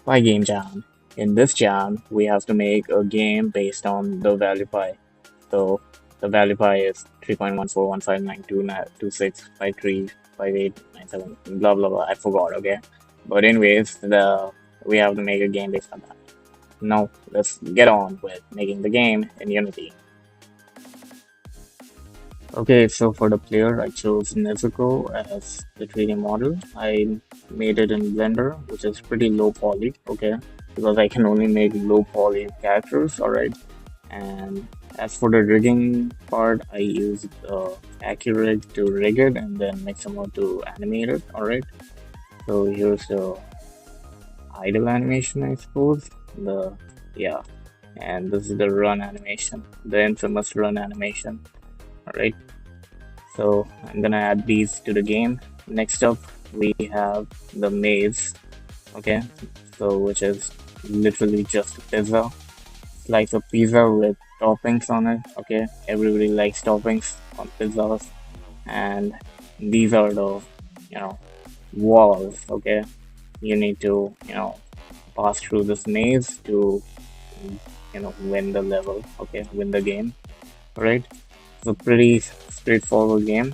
Pi game jam. In this jam, we have to make a game based on the value pi. So the value pi is 3.14159226535897 blah blah blah. I forgot, okay? But anyways, the we have to make a game based on that. Now let's get on with making the game in Unity. Okay, so for the player, I chose Nezuko as the 3D model. I made it in Blender, which is pretty low poly, okay, because I can only make low poly characters, alright. And as for the rigging part, I used Accurate to rig it and then Mixamo to animate it, alright. So here's the idle animation, I suppose. Yeah, and this is the run animation, the infamous run animation, alright. So I'm gonna add these to the game. Next up, we have the maze. Okay, so which is literally just a pizza, slice of pizza with toppings on it. Okay, everybody likes toppings on pizzas, and these are the you know walls. Okay, you need to pass through this maze to win the level. Okay, win the game. Right. It's a pretty straightforward game,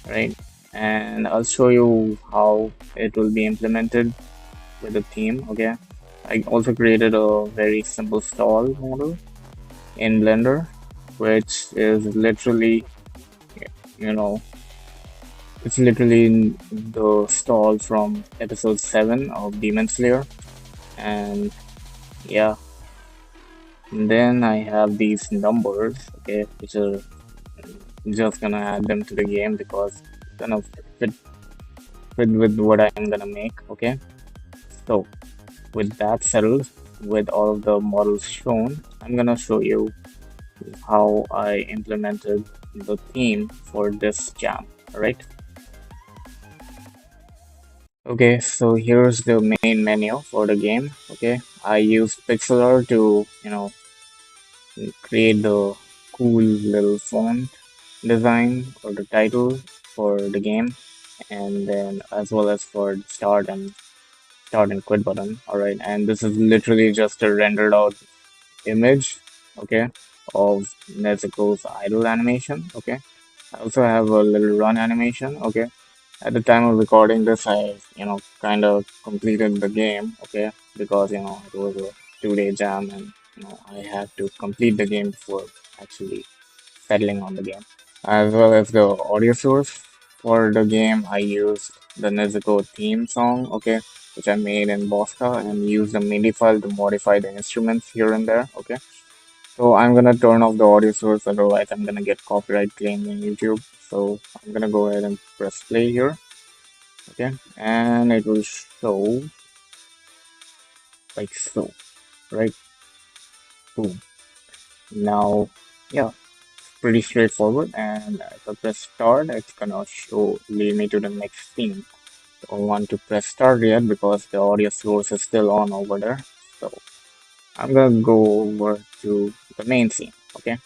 right? And I'll show you how it will be implemented with the theme, okay? I also created a very simple stall model in Blender, which is literally, you know, it's literally the stall from episode 7 of Demon Slayer. And yeah, and then I have these numbers, okay, which are just gonna add them to the game because it's gonna fit with what I'm gonna make, okay? So with that settled, with all of the models shown, I'm gonna show you how I implemented the theme for this jam, alright? Okay, so here's the main menu for the game, okay? I used pixel art to, create the cool little font design for the title for the game, and then as well as for the start and quit button. All right, and this is literally just a rendered out image, okay, of Nezuko's idle animation. Okay, I also have a little run animation. Okay, at the time of recording this, I kind of completed the game. Okay, because it was a 2 day jam, and I had to complete the game before actually settling on the game. As well as the audio source for the game, I used the Nezuko theme song, okay, which I made in Bosca and used the MIDI file to modify the instruments here and there, okay. So I'm gonna turn off the audio source, otherwise I'm gonna get copyright claim in YouTube. So I'm gonna go ahead and press play here, okay, and it will show like so, right? Boom. Now, yeah, pretty straightforward, and if I press start, it's gonna lead me to the next scene. Don't want to press start yet because the audio source is still on over there. So I'm gonna go over to the main scene. Okay.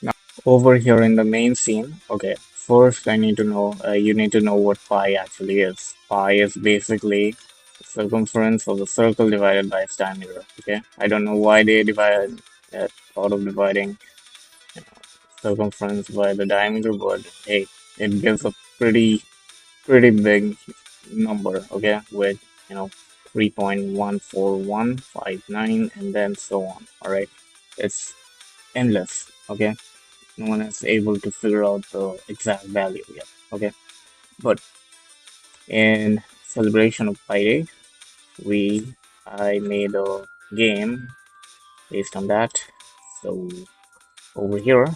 Now over here in the main scene. Okay. First, I need to know. You need to know what pi actually is. Pi is basically the circumference of the circle divided by its diameter. Okay. I don't know why they divided it out of dividing circumference by the diameter, but hey, it gives a pretty big number, okay, with 3.14159 and then so on. All right, it's endless, okay. No one is able to figure out the exact value yet, okay. But in celebration of Pi Day, I made a game based on that. So over here,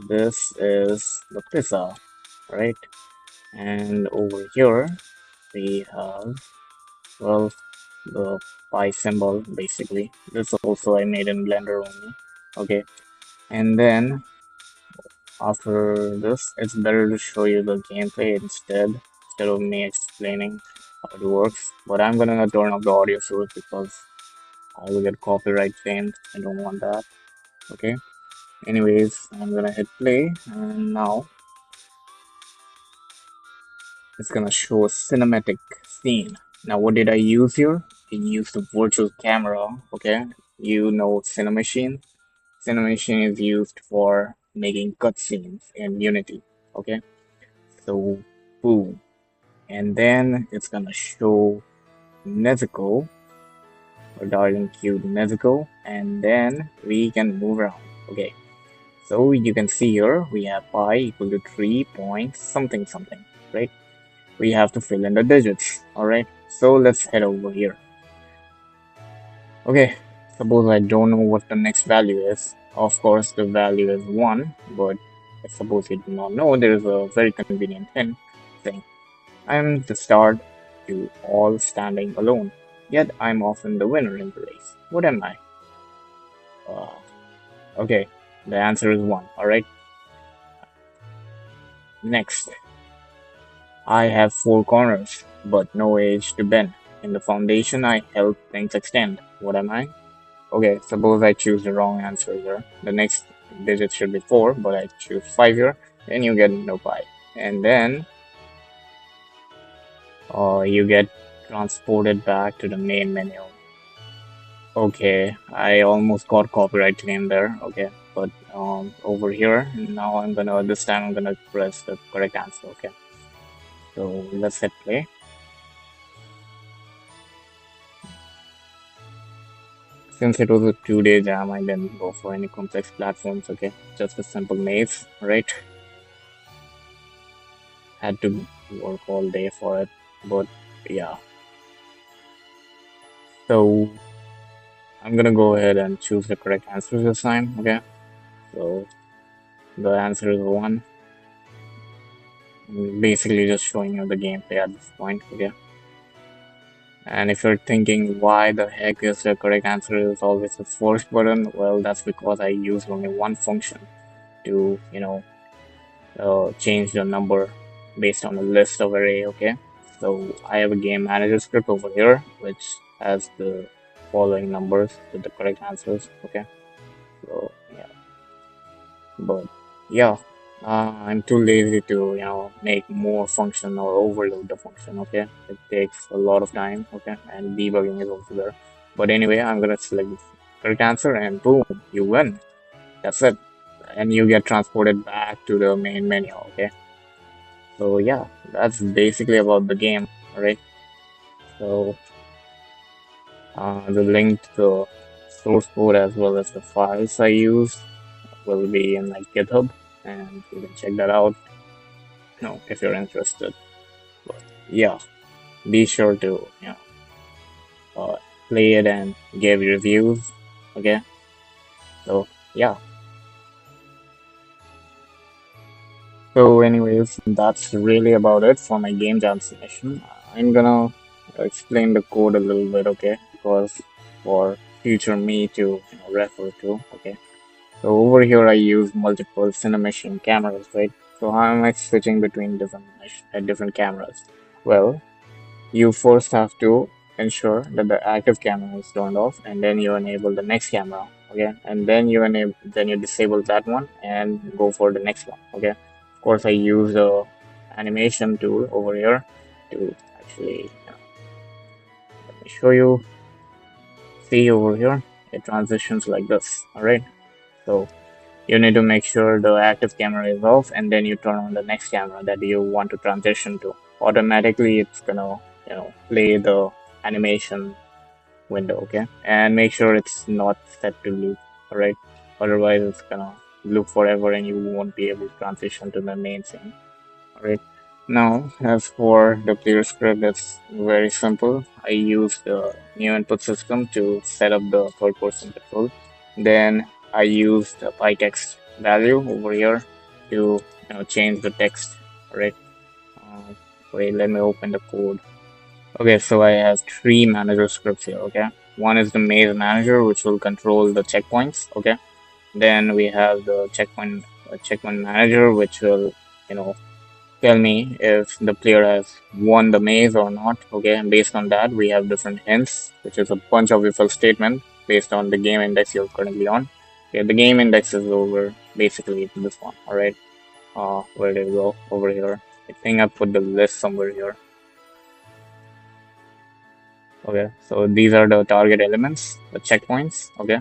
this is the pizza, right? And over here we have, well, the pi symbol basically. This also I made in Blender only. Okay, and then after this, it's better to show you the gameplay instead of me explaining how it works. But I'm gonna turn off the audio source because I will get copyright claimed. I don't want that. Okay. Anyways, I'm gonna hit play, and now it's gonna show a cinematic scene. Now, what did I use here? can use the virtual camera. Okay, you know Cinemachine. Cinemachine is used for making cutscenes in Unity. Okay, so boom, and then it's gonna show Nezuko, our darling cute Nezuko, and then we can move around. Okay, so you can see here we have pi equal to 3 point something something, right? We have to fill in the digits. All right, so let's head over here. Okay, suppose I don't know what the next value is. Of course, the value is 1, but suppose you do not know, there is a very convenient hint saying, I'm the start to all standing alone, yet I'm often the winner in the race. What am I? Uh, okay, the answer is 1, alright? Next, I have 4 corners, but no edge to bend. In the foundation, I help things extend. What am I? Okay, suppose I choose the wrong answer here. The next digit should be 4, but I choose 5 here, and you get no pi. And then you get transported back to the main menu. Okay, I almost got copyright claim there. Okay, but over here, now this time I'm gonna press the correct answer. Okay, so let's hit play. Since it was a 2-day jam, I didn't go for any complex platforms. Okay, just a simple maze, right? Had to work all day for it, but yeah. So I'm gonna go ahead and choose the correct answer this time. Okay, so the answer is 1. I'm basically just showing you the gameplay at this point. Okay, and if you're thinking why the heck is the correct answer is always the force button, well, that's because I use only one function to change the number based on a list of array. Okay, so I have a game manager script over here which has the following numbers with the correct answers. Okay, so yeah, but yeah, I'm too lazy to make more function or overload the function. Okay, it takes a lot of time. Okay, and debugging is also there. But anyway, I'm gonna select the correct answer and boom, you win. That's it, and you get transported back to the main menu. Okay, so yeah, that's basically about the game. All right, so the link to the source code as well as the files I use will be in like GitHub, and you can check that out. No, if you're interested. But yeah, be sure to play it and give reviews. Okay, so yeah. So anyways, that's really about it for my game jam submission. I'm gonna explain the code a little bit, okay? Because for future me to refer to, okay? So over here I use multiple Cinemachine cameras, right? So how am I switching between different cameras? Well, you first have to ensure that the active camera is turned off, and then you enable the next camera. Okay, and then you disable that one and go for the next one. Okay, of course I use the animation tool over here to actually let me show you. See over here, it transitions like this. All right, so you need to make sure the active camera is off, and then you turn on the next camera that you want to transition to. Automatically it's gonna play the animation window. Okay, and make sure it's not set to loop. All right, otherwise it's gonna loop forever and you won't be able to transition to the main scene. All right, now as for the player script, it's very simple. I use the new input system to set up the third person control. Then I use the PyText value over here to change the text. All right, uh, wait, let me open the code. Okay, so I have 3 manager scripts here. Okay, one is the maze manager, which will control the checkpoints. Okay, then we have the checkpoint manager, which will you know tell me if the player has won the maze or not. Okay, and based on that, we have different hints, which is a bunch of if else statement based on the game index you're currently on. Okay, the game index is over basically this one. All right, where did it go? Over here. I think I put the list somewhere here. Okay, so these are the target elements, the checkpoints. Okay,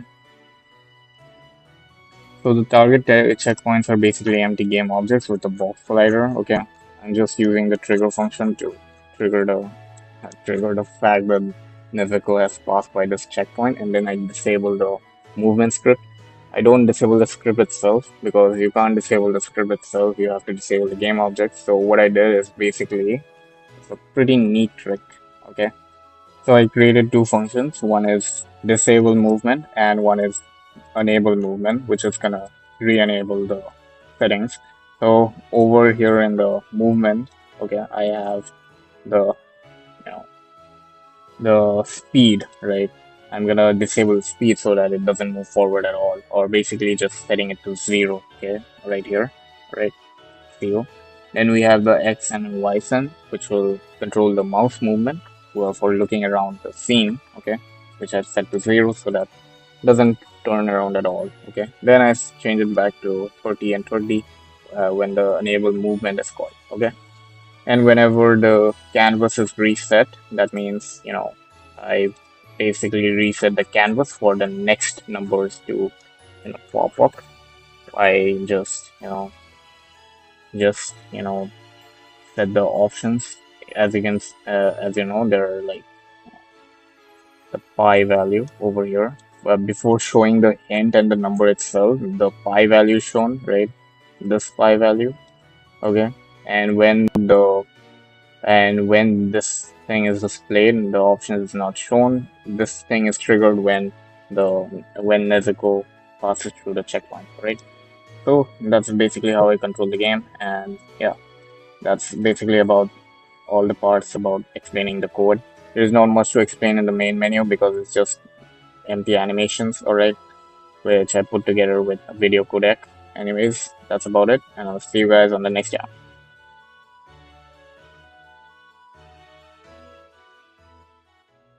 so the target checkpoints are basically empty game objects with a box slider. Okay, I'm just using the trigger function to trigger the trigger the fact that Nezuko has passed by this checkpoint, and then I disable the movement script. I don't disable the script itself because you can't disable the script itself. You have to disable the game object. So what I did is basically it's a pretty neat trick. Okay, so I created two functions. One is disable movement, and one is enable movement, which is gonna re-enable the settings. So over here in the movement, okay, I have the you know the speed, right? I'm gonna disable speed so that it doesn't move forward at all, or basically just setting it to zero, okay, right here, right, zero. Then we have the X and Y sun, which will control the mouse movement for looking around the scene, okay, which I've set to zero so that doesn't turn around at all. Okay. Then change it back to 30 and 30 when the enable movement is called. Okay. And whenever the canvas is reset, that means, I basically reset the canvas for the next numbers to, pop up. I just set the options. As you can, as you know, there are like the pi value over here. But before showing the hint and the number itself, the pi value is shown, right? This pi value, okay. And when this thing is displayed, the option is not shown. This thing is triggered the when Nezuko passes through the checkpoint, right? So that's basically how I control the game, and yeah, that's basically about all the parts about explaining the code. There's not much to explain in the main menu because it's just empty animations, alright, which I put together with a video codec. Anyways, that's about it, and I'll see you guys on the next one.